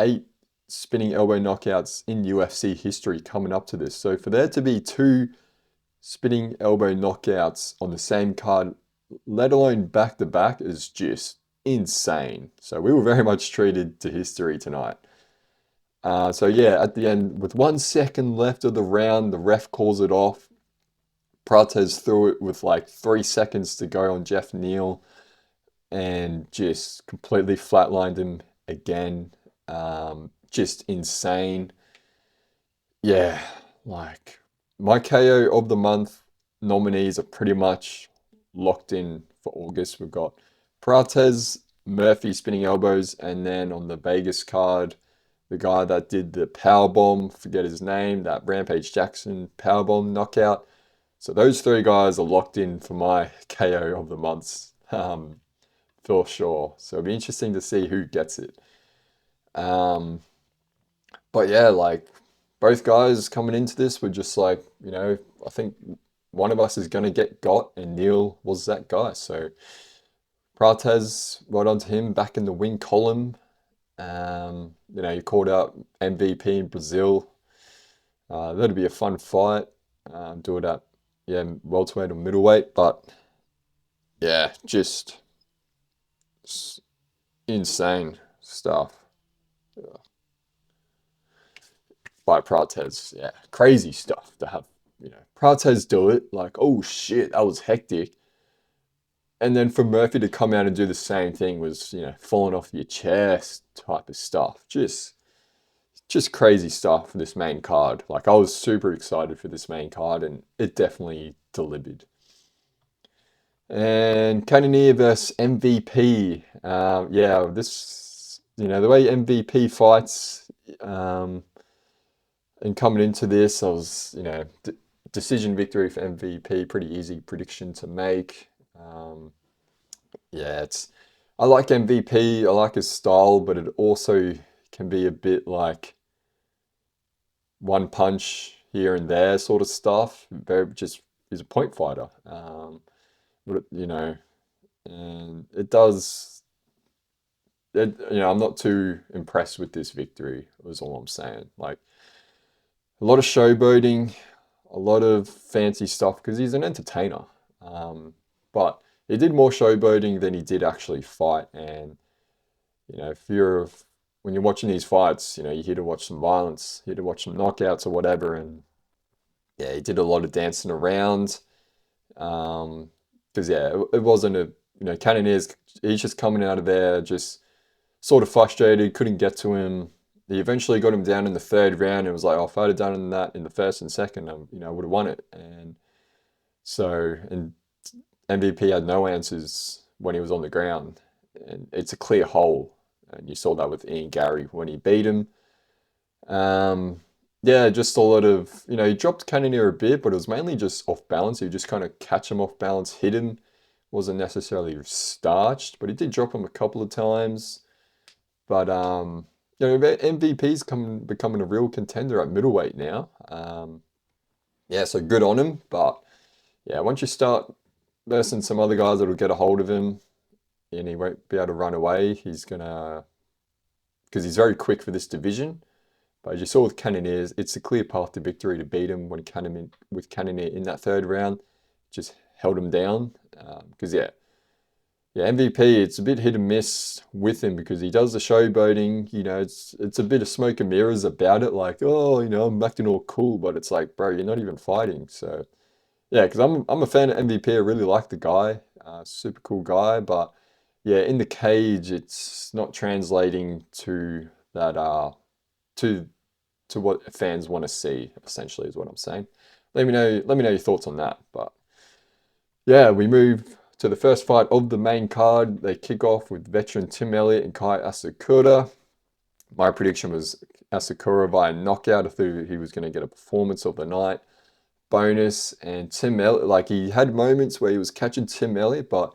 8 spinning elbow knockouts in UFC history coming up to this. So for there to be 2 spinning elbow knockouts on the same card, let alone back to back, is just insane. So we were very much treated to history tonight. So yeah, at the end, with 1 second left of the round, the ref calls it off. Prates threw it with like 3 seconds to go on Jeff Neal and just completely flatlined him again. Just insane. Yeah, like, my KO of the month nominees are pretty much locked in for August. We've got Prates, Murphy spinning elbows, and then on the Vegas card, the guy that did the powerbomb, forget his name, that Rampage Jackson powerbomb knockout. So those 3 guys are locked in for my KO of the months, for sure. So it'll be interesting to see who gets it. But yeah, like, both guys coming into this were just like, I think one of us is going to get got, and Neil was that guy. So Prates, right on to him, back in the win column. He called out MVP in Brazil. That'd be a fun fight. Do it at, welterweight or middleweight. But yeah, just insane stuff. By Prates, yeah, crazy stuff to have, Prates do it. Like, oh shit, that was hectic. And then for Murphy to come out and do the same thing was, falling off your chest type of stuff. Just crazy stuff for this main card. Like, I was super excited for this main card, and it definitely delivered. And Cannonier versus MVP. Yeah, this, the way MVP fights, and coming into this, I was, decision victory for MVP, pretty easy prediction to make. Yeah, I like MVP, I like his style, but it also can be a bit like one punch here and there sort of stuff. Very just he's a point fighter. But and it does. I'm not too impressed with this victory. Was all I'm saying. Like a lot of showboating, a lot of fancy stuff because he's an entertainer. But he did more showboating than he did actually fight. And if when you're watching these fights, you're here to watch some violence, here to watch some knockouts or whatever. And yeah, he did a lot of dancing around. Because yeah, it wasn't Cannonier's. He's just coming out of there, just sort of frustrated, couldn't get to him. He eventually got him down in the third round and was like, oh, if I'd have done that in the first and second, I would have won it. And MVP had no answers when he was on the ground. And it's a clear hole. And you saw that with Ian Gary when he beat him. Yeah, just a lot of, he dropped Cannonier a bit, but it was mainly just off balance. He would just kind of catch him off balance, hit him. Wasn't necessarily starched, but he did drop him a couple of times. But MVP's becoming a real contender at middleweight now. Yeah, so good on him. But yeah, once you start versing some other guys that'll get a hold of him, and he won't be able to run away, because he's very quick for this division. But as you saw with Cannonier, it's a clear path to victory to beat him with Cannonier in that third round. Just held him down. Because MVP, it's a bit hit and miss with him because he does the showboating. It's a bit of smoke and mirrors about it. Like, oh, I'm acting all cool, but it's like, bro, you're not even fighting. So yeah, because I'm a fan of MVP. I really like the guy. Super cool guy. But yeah, in the cage, it's not translating to that. To what fans want to see, essentially, is what I'm saying. Let me know your thoughts on that. But yeah, we move to the first fight of the main card. They kick off with veteran Tim Elliott and Kai Asakura. My prediction was Asakura via knockout. I thought he was going to get a performance of the night bonus. And Tim Elliott, like he had moments where he was catching Tim Elliott, but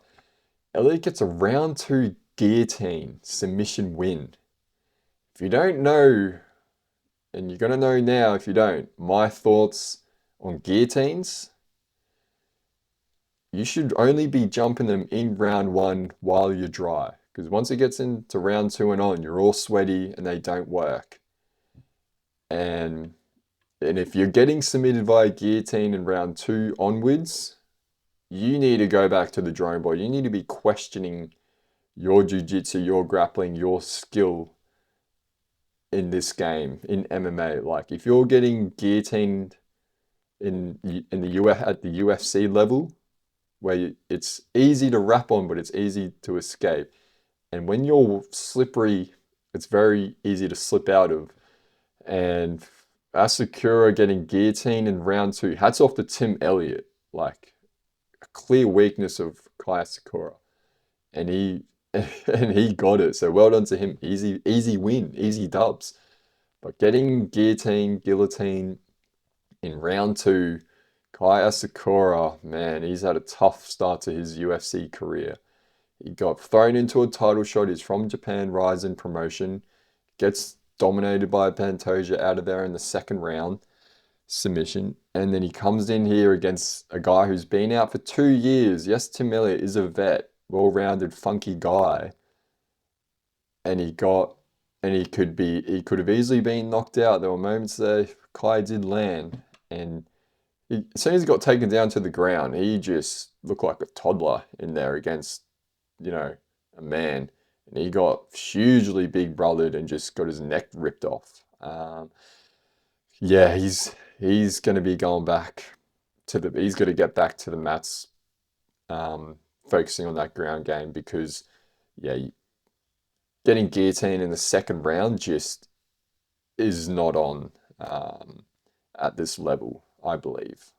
Elliott gets a round 2 guillotine submission win. If you don't know, and you're going to know now if you don't, my thoughts on guillotines, you should only be jumping them in round 1 while you're dry. Because once it gets into round 2 and on, you're all sweaty and they don't work. And if you're getting submitted via guillotine in round 2 onwards, you need to go back to the drawing board. You need to be questioning your jiu-jitsu, your grappling, your skill in this game, in MMA. Like if you're getting guillotined in the US at the UFC level, where it's easy to rap on, but it's easy to escape. And when you're slippery, it's very easy to slip out of. And Asakura getting guillotined in round 2. Hats off to Tim Elliott. Like a clear weakness of Kai Asakura. And he got it. So well done to him. Easy win, easy dubs. But getting guillotine in round 2, Kai Asakura, man, he's had a tough start to his UFC career. He got thrown into a title shot. He's from Japan Rising Promotion. Gets dominated by Pantoja out of there in the second round submission. And then he comes in here against a guy who's been out for 2 years. Yes, Tim Elliott is a vet, well-rounded, funky guy. And he could have easily been knocked out. There were moments there Kai did land. And as soon as he got taken down to the ground, he just looked like a toddler in there against, a man. And he got hugely big brothered and just got his neck ripped off. Yeah, he's going to be going back he's going to get back to the mats focusing on that ground game because, yeah, getting guillotined in the second round just is not on at this level, I believe.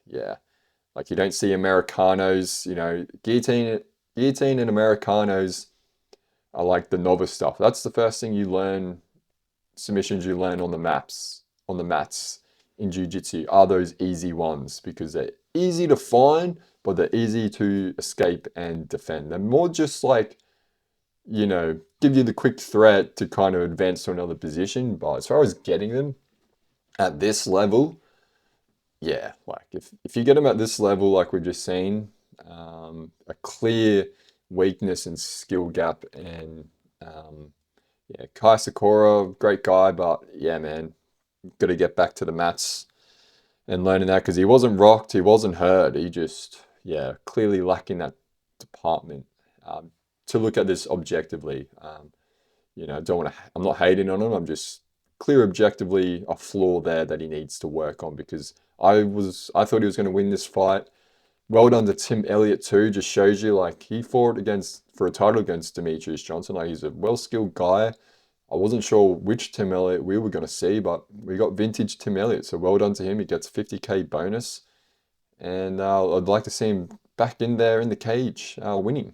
Yeah, like you don't see Americanos, guillotine and Americanos are like the novice stuff. That's the first thing you learn, submissions you learn on the mats in jiu-jitsu are those easy ones because they're easy to find, but they're easy to escape and defend. They're more just like, give you the quick threat to kind of advance to another position. But as far as getting them at this level, yeah, like if you get them at this level, like we've just seen, a clear weakness and skill gap. And yeah, Kai Sakura, great guy, but yeah, man, got to get back to the mats and learning that because he wasn't rocked, he wasn't hurt, he just, yeah, clearly lacking that department. To look at this objectively, don't want to. I'm not hating on him. I'm just clear objectively a flaw there that he needs to work on because I thought he was going to win this fight. Well done to Tim Elliott too. Just shows you like he fought for a title against Demetrius Johnson. Like he's a well-skilled guy. I wasn't sure which Tim Elliott we were going to see, but we got vintage Tim Elliott. So well done to him. He gets 50K bonus. And I'd like to see him back in there in the cage winning.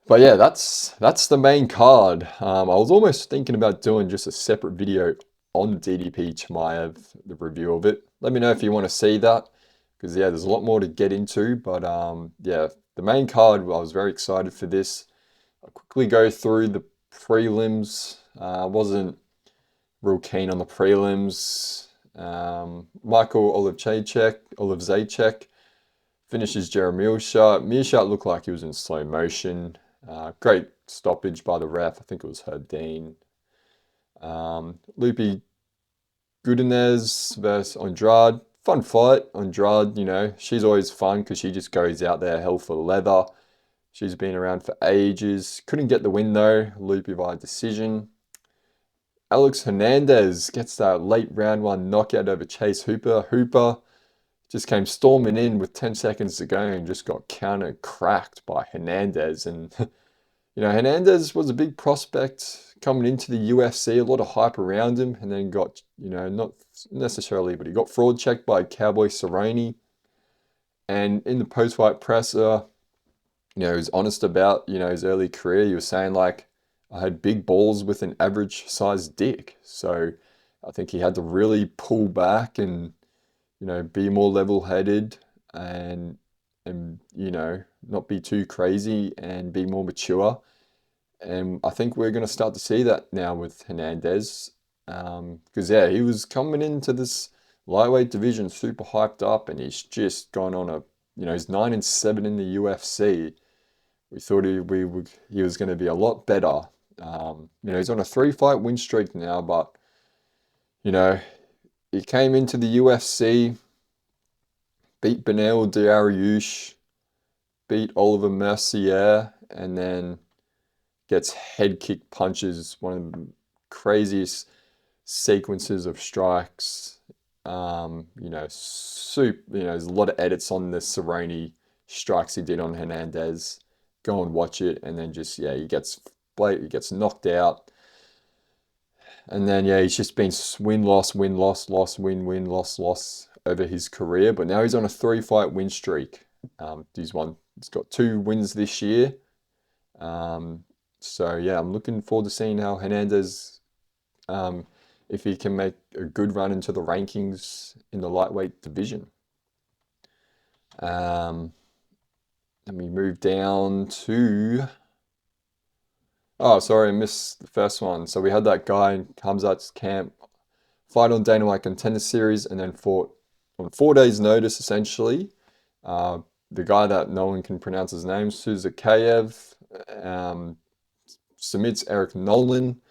But yeah, that's the main card. I was almost thinking about doing just a separate video on DDP Chimaev, the review of it. Let me know if you want to see that, because yeah, there's a lot more to get into. But yeah, the main card, I was very excited for this. I'll quickly go through the prelims. Wasn't real keen on the prelims. Michael Olivzajcek finishes Jeremy Mearshart. Mearshart looked like he was in slow motion. Great stoppage by the ref. I think it was Herdine. Lupi Gudenez versus Andrade. Fun fight. Andrade, she's always fun because she just goes out there hell for leather. She's been around for ages. Couldn't get the win though. Lupi via decision. Alex Hernandez gets that late round one knockout over Chase Hooper. Hooper just came storming in with 10 seconds to go and just got counter cracked by Hernandez. And, Hernandez was a big prospect coming into the UFC, a lot of hype around him, and then got, not necessarily, but he got fraud checked by Cowboy Cerrone. And in the post-fight presser, he was honest about, his early career. He was saying, like, I had big balls with an average sized dick. So I think he had to really pull back and, be more level-headed and not be too crazy and be more mature. And I think we're going to start to see that now with Hernandez. Because, yeah, he was coming into this lightweight division super hyped up, and he's just gone on he's 9-7 in the UFC. We thought he was going to be a lot better. He's on a 3-fight win streak now, but, he came into the UFC, beat Beneil Dariush, beat Oliver Mercier, and then gets head kick punches, one of the craziest sequences of strikes. There's a lot of edits on the Cerrone strikes he did on Hernandez. Go and watch it, and then just, he gets knocked out. And then, he's just been win, loss, win, loss, loss, win, win, loss, loss over his career. But now he's on a 3-fight win streak. He's got 2 wins this year. So, yeah, I'm looking forward to seeing how Hernandez, if he can make a good run into the rankings in the lightweight division. Let me move down to... Oh, sorry, I missed the first one. So we had that guy in Khamzat's camp fight on Dana White Contender Series and then fought on 4 days' notice, essentially. The guy that no one can pronounce his name, Suzakayev, submits Eric Nolan.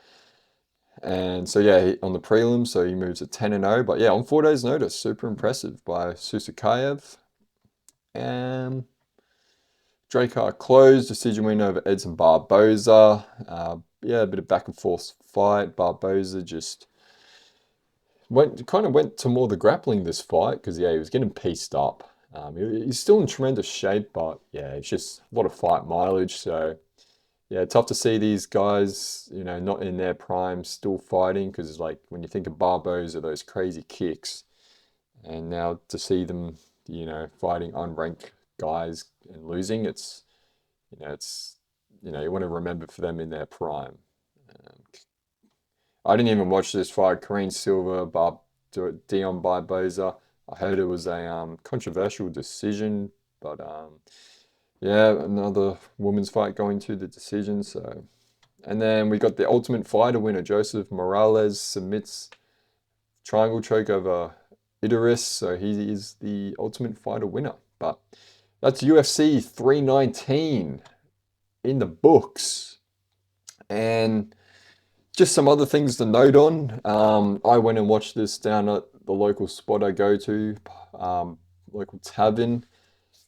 And so, on the prelims, so he moves to 10-0. But, on 4 days' notice, super impressive by Suzakayev. And... Drakkar closed, decision win over Edson Barboza. A bit of back and forth fight. Barboza just went to more the grappling this fight because, he was getting pieced up. He's still in tremendous shape, but yeah, it's just a lot of fight mileage. So yeah, tough to see these guys, not in their prime, still fighting. Because like when you think of Barboza, those crazy kicks, and now to see them, fighting unranked guys and losing, it's you want to remember for them in their prime. Um, I didn't even watch this fight. Karine Silva, Dion Barboza. I heard it was a controversial decision, but yeah, another women's fight going to the decision. So, and then we got the Ultimate Fighter winner, Joseph Morales, submits triangle choke over Idris. So he is the Ultimate Fighter winner. But that's UFC 319 in the books. And just some other things to note on. I went and watched this down at the local spot I go to, local tavern,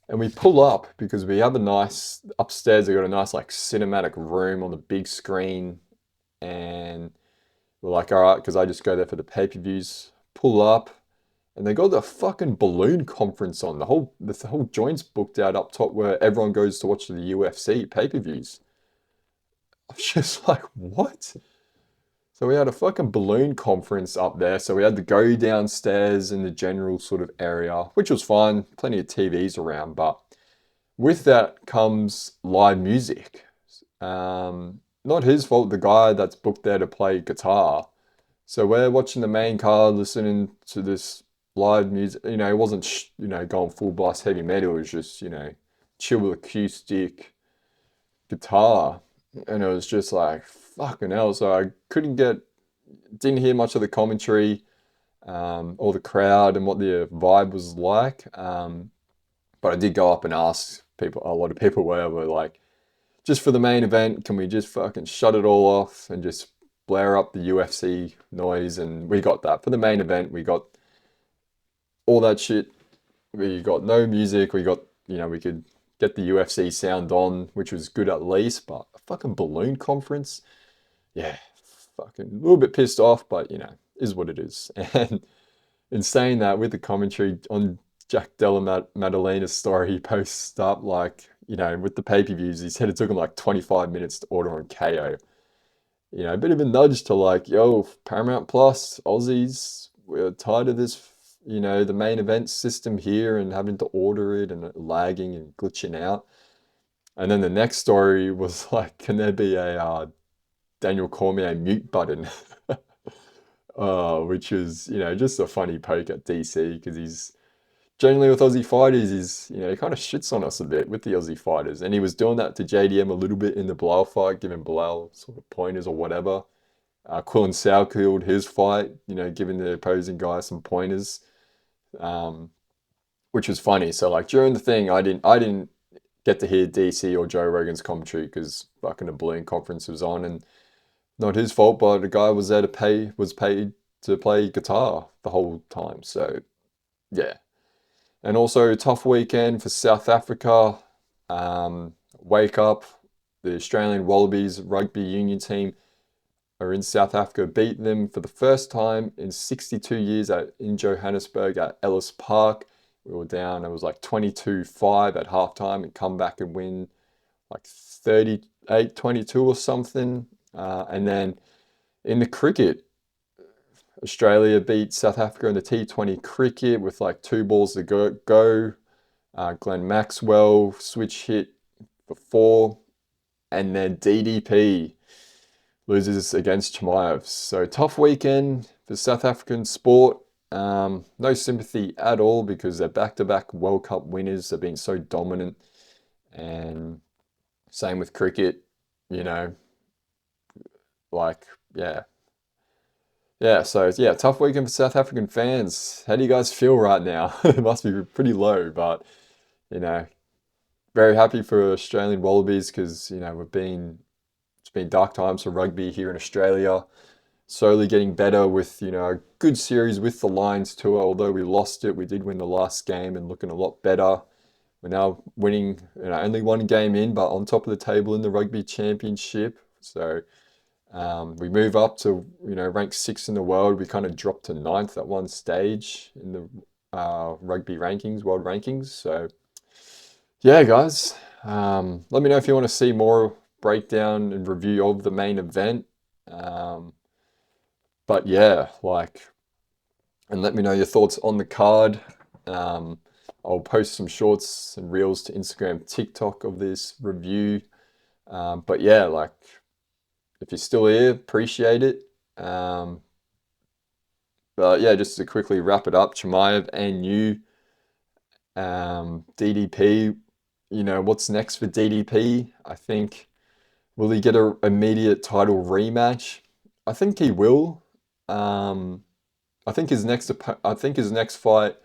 and we pull up because we have a nice upstairs. They got a nice like cinematic room on the big screen, and we're like, all right, because I just go there for the pay-per-views. Pull up, and they got the fucking balloon conference on. The whole joint's booked out up top where everyone goes to watch the UFC pay-per-views. I was just like, what? So we had a fucking balloon conference up there. So we had to go downstairs in the general sort of area, which was fine. Plenty of TVs around, but with that comes live music. Not his fault, the guy that's booked there to play guitar. So we're watching the main card, listening to this live music. It wasn't, going full blast heavy metal. It was just, chill acoustic guitar. And it was just like, fucking hell. So I didn't hear much of the commentary, or the crowd and what the vibe was like. But I did go up and ask people, a lot of people were like, just for the main event, can we just fucking shut it all off and just blare up the UFC noise? And we got that. For the main event, we got all that shit. We got no music. We got, we could get the UFC sound on, which was good at least. But a fucking balloon conference, yeah, fucking a little bit pissed off, but is what it is. And in saying that, with the commentary on Jack Della Madalena's story, he posts up like, with the pay-per-views, he said it took him like 25 minutes to order on KO. A bit of a nudge to like, yo, Paramount Plus, Aussies, we're tired of this, the main event system here and having to order it and lagging and glitching out. And then the next story was like, can there be a Daniel Cormier mute button? Which is, just a funny poke at DC because he's generally with Aussie fighters, he kind of shits on us a bit with the Aussie fighters. And he was doing that to JDM a little bit in the Bilal fight, giving Bilal sort of pointers or whatever. Quillen Sow killed his fight, giving the opposing guy some pointers, which was funny. So like during the thing, I didn't get to hear DC or Joe Rogan's commentary because fucking a balloon conference was on, and not his fault, but the guy was there was paid to play guitar the whole time. So yeah. And also tough weekend for South Africa. Wake up, the Australian Wallabies rugby union team are in South Africa, beat them for the first time in 62 years in Johannesburg at Ellis Park. We were down, it was like 22-5 at halftime, and come back and win like 38-22 or something. And then in the cricket, Australia beat South Africa in the T20 cricket with like 2 balls to go. Glenn Maxwell switch hit for 4. And then DDP loses against Chimaev. So tough weekend for South African sport. No sympathy at all because they're back-to-back World Cup winners. They've been so dominant. And same with cricket, like, yeah. Yeah, so yeah, tough weekend for South African fans. How do you guys feel right now? It must be pretty low, but you know, very happy for Australian Wallabies because it's been dark times for rugby here in Australia. Slowly getting better with a good series with the Lions tour. Although we lost it, we did win the last game and looking a lot better. We're now winning, only 1 game in, but on top of the table in the rugby championship. So. We move up to, rank 6 in the world. We kind of dropped to 9th at one stage in the rugby rankings, world rankings. So yeah, guys, let me know if you want to see more breakdown and review of the main event. But yeah, and let me know your thoughts on the card. I'll post some shorts and reels to Instagram, TikTok of this review. But yeah, if you're still here, appreciate it. But yeah, just to quickly wrap it up, Chimaev and you, DDP, what's next for DDP? I think, will he get an immediate title rematch? I think he will. I think his next fight,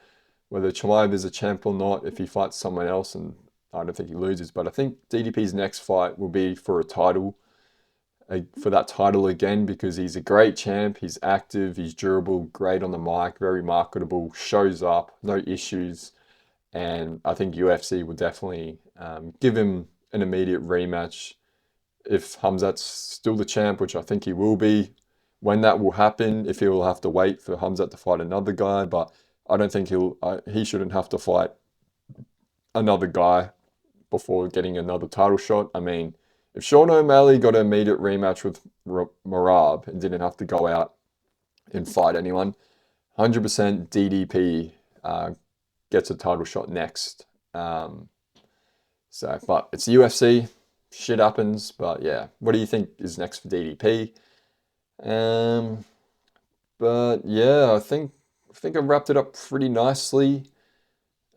whether Chimaev is a champ or not, if he fights someone else, and I don't think he loses, but I think DDP's next fight will be for a title, for that title again, because he's a great champ. He's active, he's durable, great on the mic, very marketable, shows up, no issues. And I think UFC will definitely give him an immediate rematch if Khamzat's still the champ, which I think he will be. When that will happen, if he will have to wait for Khamzat to fight another guy, but I don't think he shouldn't have to fight another guy before getting another title shot. I mean, if Sean O'Malley got an immediate rematch with Marab and didn't have to go out and fight anyone, 100% DDP gets a title shot next. But it's the UFC. Shit happens. But yeah, what do you think is next for DDP? But yeah, I think I wrapped it up pretty nicely.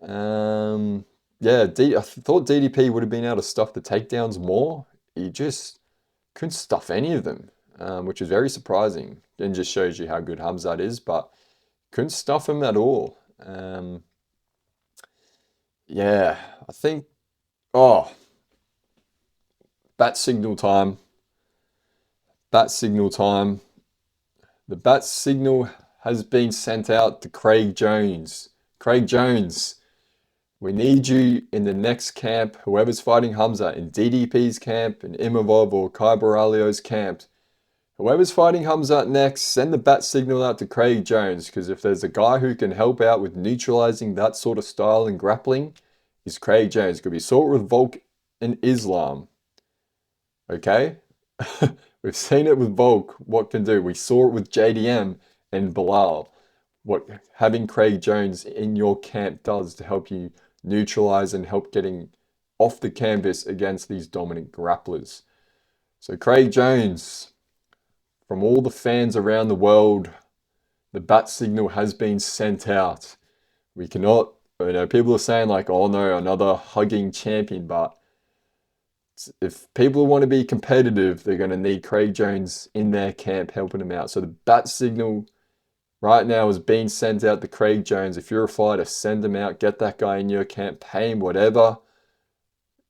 Yeah, I thought DDP would have been able to stuff the takedowns more. He just couldn't stuff any of them, which is very surprising and just shows you how good Khamzat is, but couldn't stuff him at all. Yeah, I think, oh, bat signal time. Bat signal time. The bat signal has been sent out to Craig Jones. Craig Jones, we need you in the next camp, whoever's fighting Khamzat, in DDP's camp, in Imavov or Kai Baralio's camp. Whoever's fighting Khamzat next, send the bat signal out to Craig Jones, because if there's a guy who can help out with neutralizing that sort of style and grappling, is Craig Jones. Could be saw it with Volk and Islam. Okay? We've seen it with Volk, what can do. We saw it with JDM and Bilal. What having Craig Jones in your camp does to help you neutralize and help getting off the canvas against these dominant grapplers. So Craig Jones, from all the fans around the world, the bat signal has been sent out. We cannot, people are saying oh no, another hugging champion, but if people want to be competitive, they're going to need Craig Jones in their camp helping them out. So the bat signal right now is being sent out to Craig Jones. If you're a fighter, send him out, get that guy in your camp, pay him whatever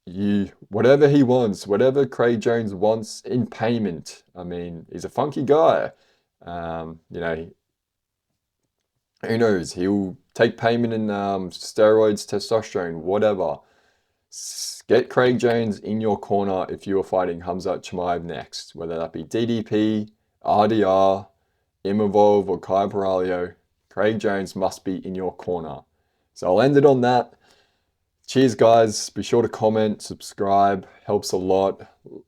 he wants, whatever Craig Jones wants in payment. I mean, he's a funky guy. Who knows? He'll take payment in steroids, testosterone, whatever. Get Craig Jones in your corner if you are fighting Khamzat Chimaev next, whether that be DDP, RDR, Imavov, or Kai Baralio. Craig Jones must be in your corner. So I'll end it on that. Cheers, guys. Be sure to comment, subscribe, helps a lot.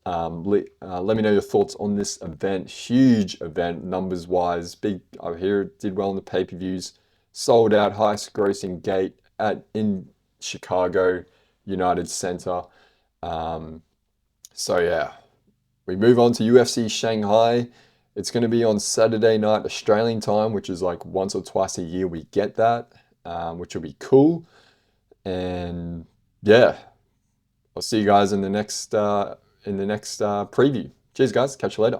Let me know your thoughts on this event. Huge event, numbers-wise. Big. I hear it did well in the pay-per-views. Sold out, highest grossing gate in Chicago United Center. So yeah, we move on to UFC Shanghai. It's going to be on Saturday night Australian time, which is once or twice a year we get that, which will be cool. And yeah, I'll see you guys in the next preview. Cheers, guys. Catch you later.